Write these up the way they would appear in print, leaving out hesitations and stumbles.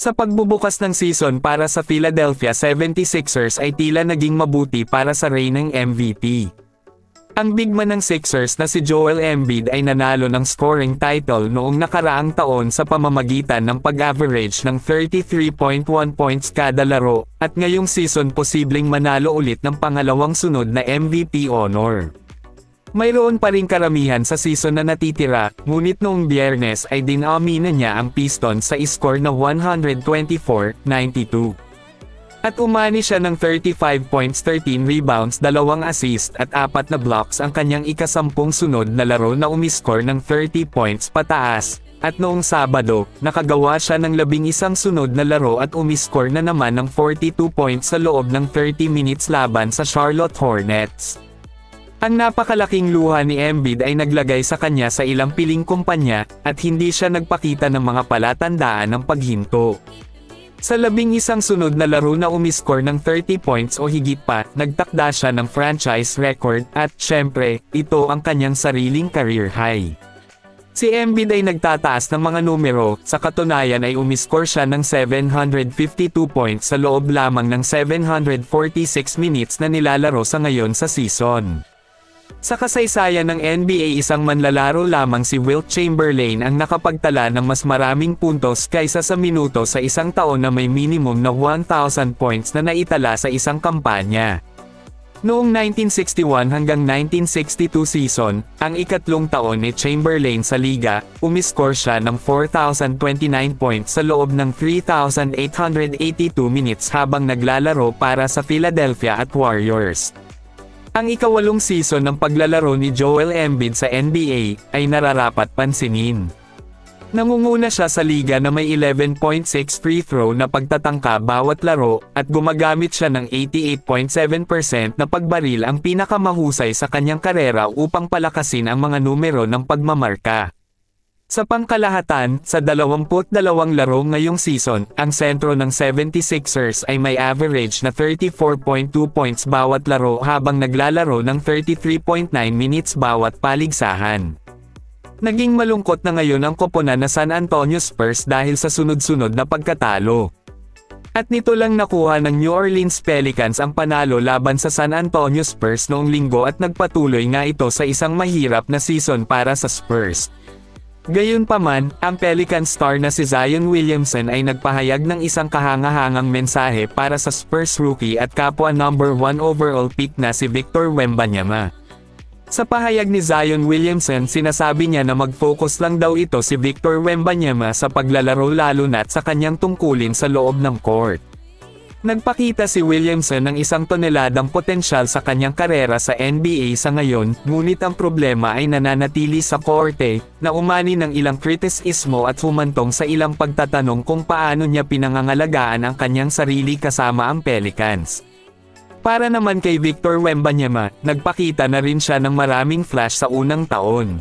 Sa pagbubukas ng season para sa Philadelphia 76ers ay tila naging mabuti para sa reynang MVP. Ang big man ng Sixers na si Joel Embiid ay nanalo ng scoring title noong nakaraang taon sa pamamagitan ng pag-average ng 33.1 points kada laro, at ngayong season posibleng manalo ulit ng pangalawang sunod na MVP honor. Mayroon pa ring karamihan sa season na natitira, ngunit noong Biyernes ay dinamina niya ang Pistons sa score na 124-92. At umani siya ng 35 points, 13 rebounds, 2 assist at 4 na blocks ang kanyang ikasampung sunod na laro na umiscore ng 30 points pataas. At noong Sabado, nakagawa siya ng 11 sunod na laro at umiscore na naman ng 42 points sa loob ng 30 minutes laban sa Charlotte Hornets. Ang napakalaking luha ni Embiid ay naglagay sa kanya sa ilang piling kumpanya, at hindi siya nagpakita ng mga palatandaan ng paghinto. Sa 11 sunod na laro na umiscore ng 30 points o higit pa, nagtakda siya ng franchise record, at syempre, ito ang kanyang sariling career high. Si Embiid ay nagtataas ng mga numero, sa katunayan ay umiscore siya ng 752 points sa loob lamang ng 746 minutes na nilalaro sa ngayon sa season. Sa kasaysayan ng NBA, isang manlalaro lamang si Wilt Chamberlain ang nakapagtala ng mas maraming puntos kaysa sa minuto sa isang taon na may minimum na 1,000 points na naitala sa isang kampanya. Noong 1961 hanggang 1962 season, ang ikatlong taon ni Chamberlain sa liga, umiscore siya ng 4,029 points sa loob ng 3,882 minutes habang naglalaro para sa Philadelphia at Warriors. Ang ikawalong season ng paglalaro ni Joel Embiid sa NBA ay nararapat pansinin. Nangunguna siya sa liga na may 11.6 free throw na pagtatangka bawat laro, at gumagamit siya ng 88.7% na pagbaril, ang pinakamahusay sa kanyang karera upang palakasin ang mga numero ng pagmamarka. Sa pangkalahatan, sa 22 laro ngayong season, ang sentro ng 76ers ay may average na 34.2 points bawat laro habang naglalaro ng 33.9 minutes bawat paligsahan. Naging malungkot na ngayon ang koponan na San Antonio Spurs dahil sa sunod-sunod na pagkatalo. At nito lang nakuha ng New Orleans Pelicans ang panalo laban sa San Antonio Spurs noong Linggo, at nagpatuloy nga ito sa isang mahirap na season para sa Spurs. Gayunpaman, ang Pelicans star na si Zion Williamson ay nagpahayag ng isang kahangahangang mensahe para sa Spurs rookie at kapwa number 1 overall pick na si Victor Wembanyama. Sa pahayag ni Zion Williamson, sinasabi niya na mag-focus lang daw ito si Victor Wembanyama sa paglalaro, lalo na't sa kanyang tungkulin sa loob ng court. Nagpakita si Williamson ng 1 toneladang potensyal sa kanyang karera sa NBA sa ngayon, ngunit ang problema ay nananatili sa korte, na umani ng ilang kritisismo at humantong sa ilang pagtatanong kung paano niya pinangangalagaan ang kanyang sarili kasama ang Pelicans. Para naman kay Victor Wembanyama, nagpakita na rin siya ng maraming flash sa unang taon.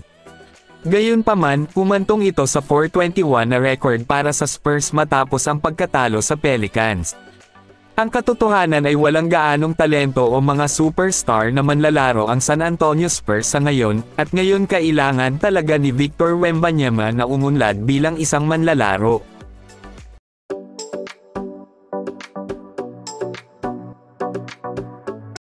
Gayunpaman, humantong ito sa 421 na record para sa Spurs matapos ang pagkatalo sa Pelicans. Ang katotohanan ay walang gaanong talento o mga superstar na manlalaro ang San Antonio Spurs sa ngayon, at ngayon kailangan talaga ni Victor Wembanyama na umunlad bilang isang manlalaro.